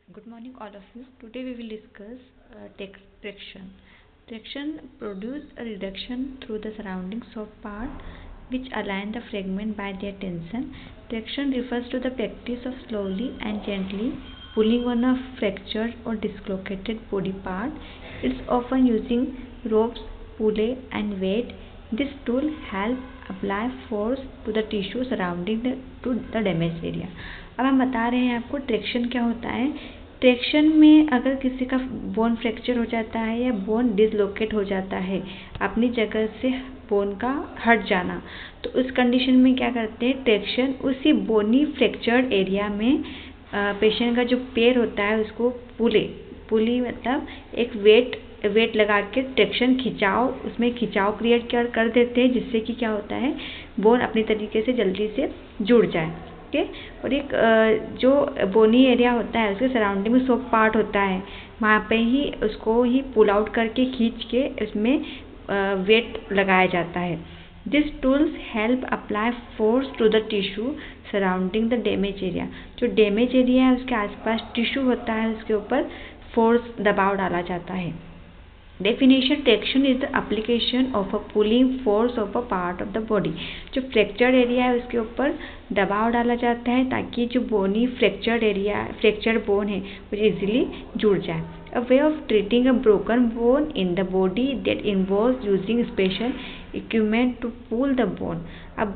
Good morning, all of you. Today we will discuss traction. Traction produces a reduction through the surrounding soft part which align the fragment by their tension. Traction refers to the practice of slowly and gently pulling on a fractured or dislocated body part. It's often using ropes, pulley, and weight. This tool helps apply force to the tissue surrounding the damaged area. अब हम बता रहे हैं आपको traction क्या होता है। Traction में अगर किसी का बोन फ्रैक्चर हो जाता है या बोन डिसलोकेट हो जाता है, अपनी जगह से बोन का हट जाना, तो उस कंडीशन में क्या करते हैं, ट्रैक्शन उसी बोनी फ्रैक्चर्ड एरिया में पेशेंट का जो पैर होता है उसको पुली मतलब एक वेट लगा के ट्रैक्शन उसमें खिंचाव क्रिएट कर देते हैं, जिससे कि क्या होता है, बोन अपनी तरीके से जल्दी से जुड़ जाए। और एक जो बोनी एरिया होता है उसके सराउंडिंग में सॉफ्ट पार्ट होता है, वहाँ पे ही उसको ही पुल आउट करके खींच के उसमें वेट लगाया जाता है। This tools help apply force to the tissue surrounding the damage area. जो डैमेज एरिया है उसके आसपास टिश्यू होता है उसके ऊपर फोर्स दबाव डाला जाता है। Definition: traction is the application of a pulling force of a part of the body। जो फ्रैक्चर्ड एरिया है उसके ऊपर दबाव डाला जाता है ताकि जो बोनी फ्रैक्चर्ड बोन है वो इजीली जुड़ जाए। A way of treating a broken bone in the body that involves using special equipment to pull the bone। अब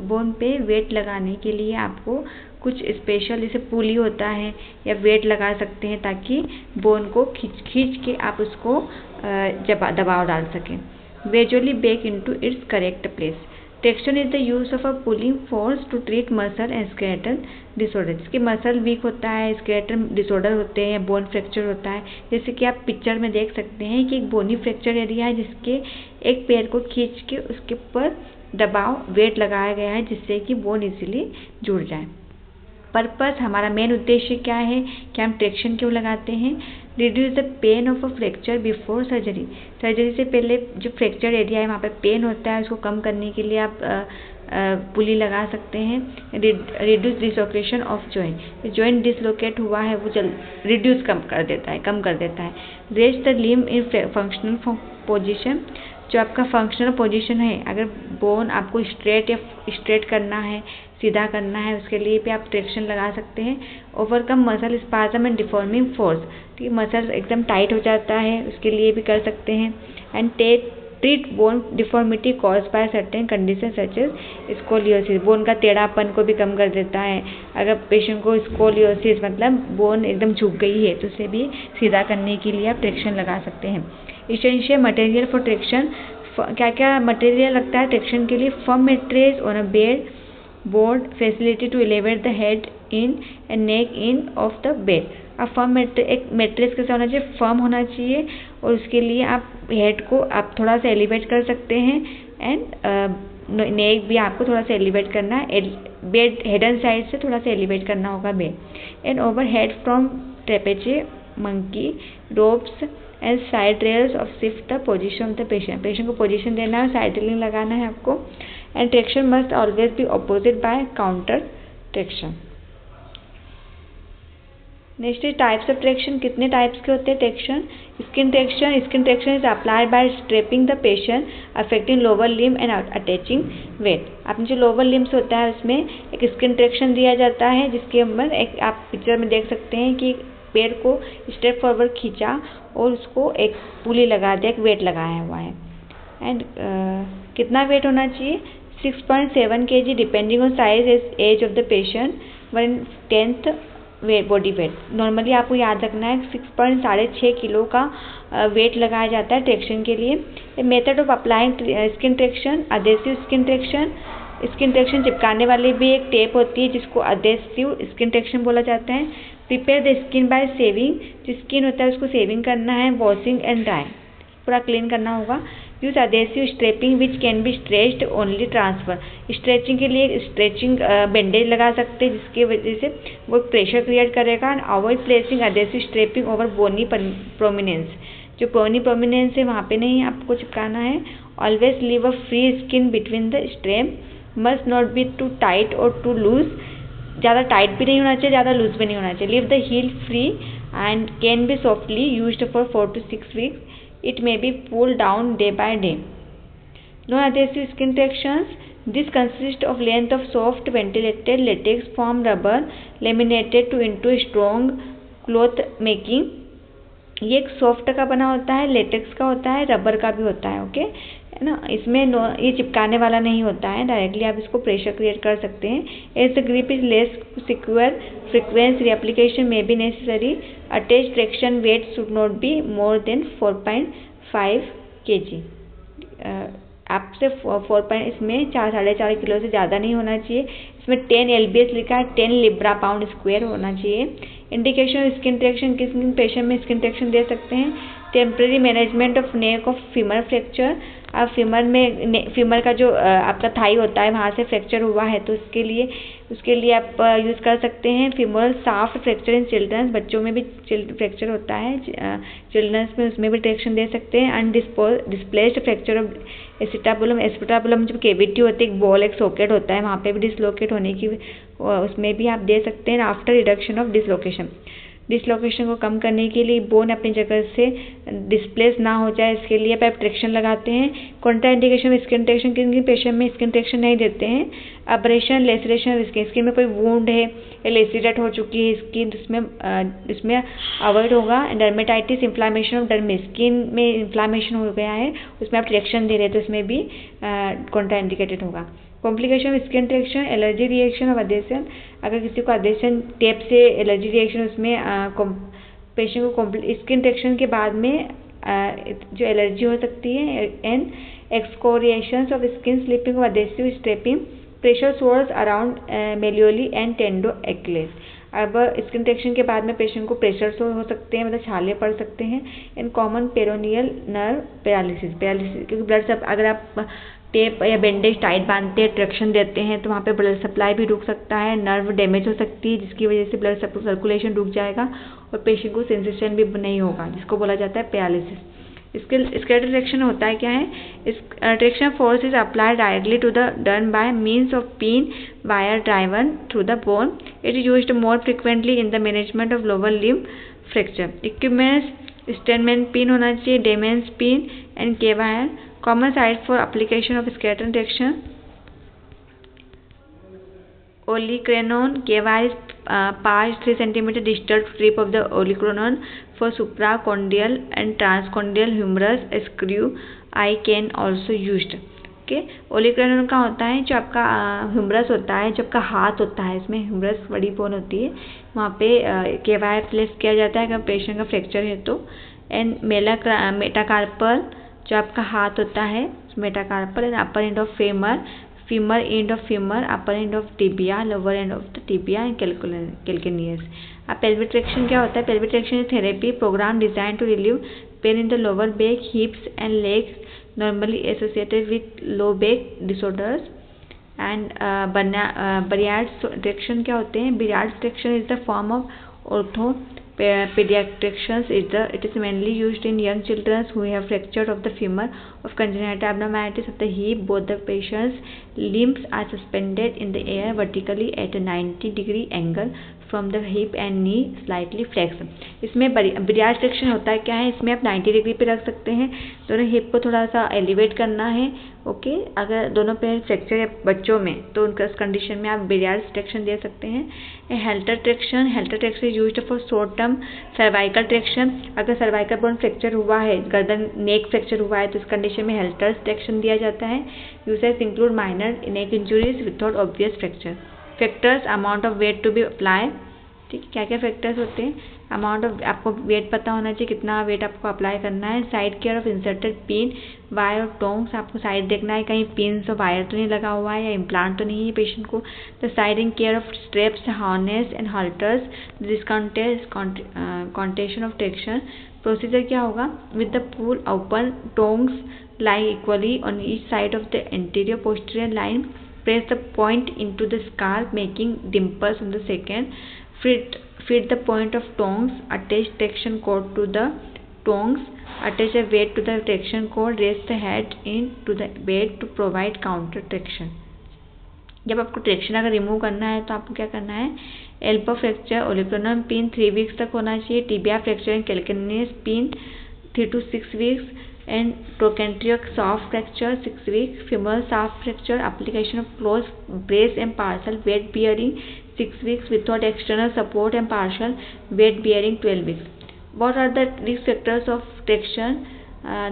बोन पे वेट लगाने के लिए आपको कुछ स्पेशल जैसे पुली होता है या वेट लगा सकते हैं ताकि बोन को खींच के आप उसको दबाव डाल सकें। Gradually back into its correct place. Traction is the use of a pulling force to treat muscle and skeletal disorder. जिसके मसल वीक होता है, स्केलेटल डिसऑर्डर होते हैं, बोन फ्रैक्चर होता है, जैसे कि आप पिक्चर में देख सकते हैं कि एक बोनी फ्रैक्चर एरिया है जिसके एक पैर को खींच के उसके ऊपर दबाव वेट लगाया गया है जिससे कि बोन इजीली जुड़ जाए। पर्पस, हमारा मेन उद्देश्य क्या है कि हम ट्रैक्शन क्यों लगाते हैं। Reduce the pain of a fracture before surgery. Surgery से पहले जो फ्रैक्चर एरिया है वहाँ पे पेन होता है, उसको कम करने के लिए आप पुली लगा सकते हैं। Reduce dislocation of joint. Joint dislocate हुआ है वो कम कर देता है। Rest the limb in functional position. जो आपका फंक्शनल पोजीशन है, अगर बोन आपको स्ट्रेट करना है, सीधा करना है, उसके लिए भी आप ट्रैक्शन लगा सकते हैं। Overcome muscle spasm and deforming force. ठीक है, मसल एकदम टाइट हो जाता है उसके लिए भी कर सकते हैं। And treat bone deformity cause by certain condition such as scoliosis. Bone का टेढ़ापन को भी कम कर देता है। अगर पेशेंट को स्कोलियोसिस मतलब बोन एकदम झुक गई है तो उसे भी सीधा करने के लिए आप ट्रैक्शन लगा सकते हैं। Essential material for traction. क्या क्या मटेरियल लगता है ट्रैक्शन के लिए। Firm mattress on a bed board facility to elevate the head in and neck in of the bed. अब फर्म एक मैट्रेस कैसा होना चाहिए, फर्म होना चाहिए, और उसके लिए आप हेड को आप थोड़ा सा एलिवेट कर सकते हैं एंड नेक भी आपको थोड़ा सा एलिवेट करना है। बेड हेड एंड साइड से थोड़ा सा एलिवेट करना होगा bed. And overhead from trapeze monkey ropes and side rails of shift the position of the patient. Patient को पोजीशन देना है, साइड रेलिंग लगाना है आपको। And traction must always be opposite by counter traction. Next is types of traction. कितने types के होते हैं traction. Skin traction is applied by strapping the patient affecting lower limb and attaching weight. आपने जो lower limbs होता है उसमें एक स्किन ट्रैक्शन दिया जाता है जिसके अंदर एक आप पिक्चर में देख सकते हैं कि पैर को स्टेप फॉरवर्ड खींचा और उसको एक पुली लगा दिया, एक वेट लगाया हुआ है। एंड कितना वेट होना चाहिए, 6.7 kg depending on size age of the patient, 1/10 body weight. Normally आपको याद रखना है 6.6 किलो का वेट लगाया जाता है ट्रैक्शन के लिए। Method of applying skin traction. Adhesive skin traction. Skin traction चिपकाने वाली भी एक टेप होती है जिसको अडेसिव स्किन ट्रैक्शन बोला जाता है। Prepare the skin by shaving. जो स्किन होता है उसको सेविंग करना है, वॉशिंग एंड ड्राई, पूरा क्लीन करना होगा। Use adhesive strapping which can be stretched only transfer. Stretching के लिए स्ट्रेचिंग बैंडेज लगा सकते हैं जिसकी वजह से वो प्रेशर क्रिएट करेगा। And avoid placing adhesive strapping over bony prominence. जो बोनी प्रोमिनेंस है वहाँ पे नहीं आपको चिपकाना है। Always leave a free skin between the strap. Must not be too tight और टू लूज। ज़्यादा टाइट भी नहीं होना चाहिए, ज़्यादा लूज भी नहीं होना चाहिए. Leave the heel free and can be softly used for 4 to 6 weeks. It may be pulled down day by day. Non-adhesive skin tractions. This consists of length of soft ventilated latex foam rubber laminated into a strong cloth making. ये एक soft का बना होता है, latex का होता है, rubber का भी होता है. ओके है ना. इसमें ये चिपकाने वाला नहीं होता है, डायरेक्टली आप इसको प्रेशर क्रिएट कर सकते हैं. As the grip is less secure, frequent reapplication may be necessary. Attach traction weight should not be more than 4.5 kg. आपसे 4 इसमें 4-4.5 किलो से ज़्यादा नहीं होना चाहिए. इसमें 10 lbs लिखा है, 10 लिब्रा पाउंड स्क्वायर होना चाहिए. इंडिकेशन स्किन ट्रैक्शन, किस पेशेंट में स्किन ट्रैक्शन दे सकते हैं. Temporary management of neck of femur fracture. आप फीमर का जो आपका थाई होता है वहाँ से फ्रैक्चर हुआ है तो उसके लिए आप यूज़ कर सकते हैं. Femoral shaft fracture in childrens, बच्चों में भी फ्रैक्चर होता है चिल्ड्रंस में, उसमें भी ट्रैक्शन दे सकते हैं. डिस्प्लेस्ड फ्रैक्चर ऑफ एसिटाबुलम जब केविटी होती है, एक बॉल एक सॉकेट होता है, वहाँ पे भी डिसलोकेट होने की उसमें भी आप दे सकते हैं. आफ्टर रिडक्शन ऑफ डिसलोकेशन को कम करने के लिए बोन अपनी जगह से डिस्प्लेस ना हो जाए, इसके लिए आप ट्रैक्शन लगाते हैं. कॉन्ट्राइंडिकेशन स्किन ट्रैक्शन, किन पेशेंट में स्किन ट्रैक्शन नहीं देते हैं. अब्रेशन लेसरेशन स्किन में कोई वुंड है या लेसिडेट हो चुकी है स्किन, इसमें अवॉइड होगा. Dermatitis inflammation of dermis, skin में इन्फ्लामेशन हो गया है, उसमें आप ट्रैक्शन दे रहे हैं तो इसमें भी कॉन्ट्राइंडिकेटेड होगा. Complication of skin traction, allergy reaction of adhesion. अगर किसी को अधेशन टेप से एलर्जी रिएक्शन, उसमें पेशेंट को स्किन ट्रैक्शन के बाद में जो एलर्जी हो सकती है. And excoriations of skin, slipping of adhesive strapping, pressure sores around malleoli and tendo Achilles. अब स्किन ट्रैक्शन के बाद में पेशेंट को प्रेशर सोर हो सकते हैं, मतलब छाले पड़ सकते हैं. And common peroneal nerve paralysis, क्योंकि ब्लड सब अगर आप टेप या बैंडेज टाइट बांधते हैं, ट्रैक्शन देते हैं तो वहाँ पे ब्लड सप्लाई भी रुक सकता है. नर्व डैमेज हो सकती है जिसकी वजह से ब्लड सर्कुलेशन रुक जाएगा और पेशेंट को सेंसेशन भी नहीं होगा, जिसको बोला जाता है पैरालिसिस. इसके ट्रैक्शन होता है क्या है. इस traction force is applied directly to the bone by means of pin wire driven through the bone. It is used more frequently in the management of lower limb fracture. Equipments Steinmann pin होना चाहिए, Denham pin and K wire. Common site for application of skeleton traction. Olecranon, K-wire is past 3 cm distal strip of the olecranon for supracondylar and transcondylar humerus screw. I can also used. Okay. Olecranon का होता है जो आपका humerus होता है, जो आपका हाथ होता है, इसमें ह्यूमरस बड़ी बोन होती है, वहाँ पे के वायर प्लेस किया जाता है अगर पेशेंट का फ्रैक्चर है तो. एंड मेटाकार्पल, जो आपका हाथ होता है, metacarpal. And upper end of femur and of femur, upper end of tibia, lower end of the tibia and calcaneus. अब पेल्विक ट्रैक्शन क्या होता है. Pelvic traction is therapy program design to relieve pain in the lower back, hips and legs normally associated with low back disorders. And Briard's traction क्या होते हैं. Briard's traction is the form of orthopediatricians. It is mainly used in young children who have fracture of the femur of congenital abnormalities of the hip. Both the patient's limbs are suspended in the air vertically at a 90-degree angle from the hip and knee slightly flexed. इसमें ब्रियार्ड traction होता है क्या है. इसमें आप 90 degree पे रख सकते हैं, दोनों हिप को थोड़ा सा एलिवेट करना है. ओके. अगर दोनों पैर फ्रैक्चर है बच्चों में तो उनका उस कंडीशन में आप ब्रियार्ड ट्रैक्शन दे सकते हैं. Helter traction is used for short term cervical traction. अगर सर्वाइकल बोन फ्रैक्चर हुआ है, गर्दन नेक फ्रैक्चर हुआ है तो इस कंडीशन में हेल्टर ट्रैक्शन दिया जाता है. Uses include minor neck injuries without obvious fracture. Factors, amount of weight to be apply. ठीक, क्या क्या फैक्टर्स होते हैं. अमाउंट ऑफ, आपको वेट पता होना चाहिए कितना वेट आपको अप्लाई करना है. Side care of inserted pin wire और टोंग्स, आपको साइड देखना है कहीं पिन और वायर तो नहीं लगा हुआ है या इम्प्लांट तो नहीं है पेशेंट को. The siding care of straps, harness and halters. Contention of traction procedure क्या होगा. With the pull open tongs lie equally on each side of the anterior posterior line. Press the point into the scar making dimples on the second. Feed the point of tongs. Attach traction cord to the tongs. Attach a weight to the traction cord. Raise the head into the bed to provide counter traction. जब आपको traction अगर remove करना है तो आपको क्या करना है, elbow fracture olecranon pin 3 weeks तक होना चाहिए, tibia fracture and calcaneus pin 3 to 6 weeks, and trochanteric soft fracture 6 weeks, femoral soft fracture application of closed brace and partial weight bearing 6 weeks without external support and partial weight bearing 12 weeks. What are the risk factors of traction?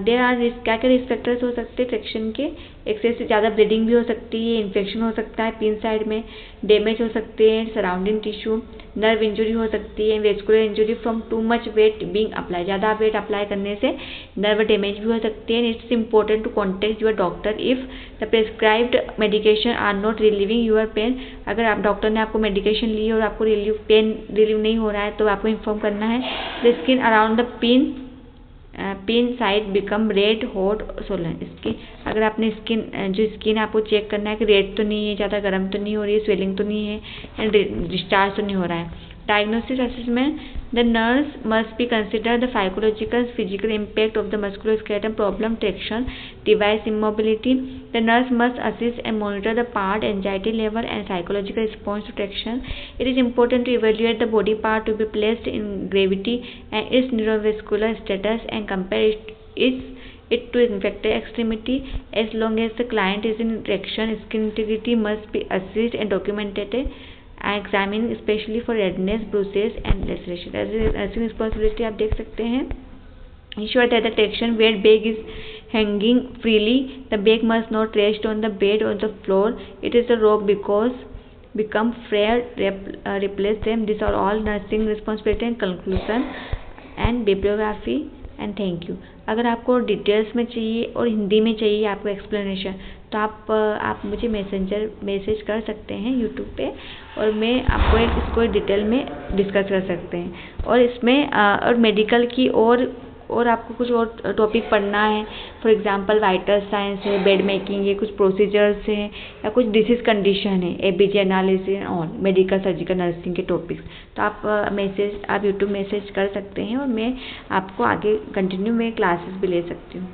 There are risk, क्या क्या risk factors हो सकते हैं traction के, access से ज़्यादा bleeding भी हो सकती है, इन्फेक्शन हो सकता है पिन साइड में, डैमेज हो सकते हैं सराउंडिंग टिश्यू, नर्व इंजुरी हो सकती है, vascular injury from too much weight being apply, ज़्यादा वेट अप्लाई करने से नर्व डैमेज भी हो सकती है. It's important to contact your doctor if the prescribed medication are not relieving your pain. अगर आप डॉक्टर ने आपको मेडिकेशन ली है और आपको पेन रिलीव नहीं हो रहा है तो आपको इन्फॉर्म करना है. The skin around the pin side become red hot Solan. इसकी अगर आपने स्किन आपको चेक करना है कि रेड तो नहीं है, ज़्यादा गर्म तो नहीं हो रही है, स्वेलिंग तो नहीं है एंड डिस्चार्ज तो नहीं हो रहा है. Diagnosis assessment, the nurse must be consider the psychological physical impact of the musculoskeletal problem, traction device immobility. The nurse must assess and monitor the part anxiety level and psychological response to traction. It is important to evaluate the body part to be placed in gravity and its neurovascular status and compare it to infected extremity. As long as the client is in traction, skin integrity must be assessed and documented. Examining especially for redness, bruises and laceration. As a nursing responsibility आप देख सकते हैं. Ensure that the traction weight bag is hanging freely. The bag must not rest on the bed or the floor. It is a rope because become frail. Replace them. These are all nursing responsibility and conclusion and bibliography. And thank you. अगर आपको details में चाहिए और हिंदी में चाहिए आपको explanation तो आप मुझे मैसेज कर सकते हैं यूट्यूब पे और मैं आपको इसको डिटेल में डिस्कस कर सकते हैं. और इसमें और मेडिकल की और आपको कुछ और टॉपिक पढ़ना है, फॉर एग्जांपल वाइटल साइंस है, बेड मेकिंग है, कुछ प्रोसीजर्स हैं या कुछ डिसीज कंडीशन है, एबीजी एनालिसिस और मेडिकल सर्जिकल नर्सिंग के टॉपिक्स, तो आप यूट्यूब मैसेज कर सकते हैं और मैं आपको आगे कंटिन्यू में क्लासेस भी ले सकती हूँ.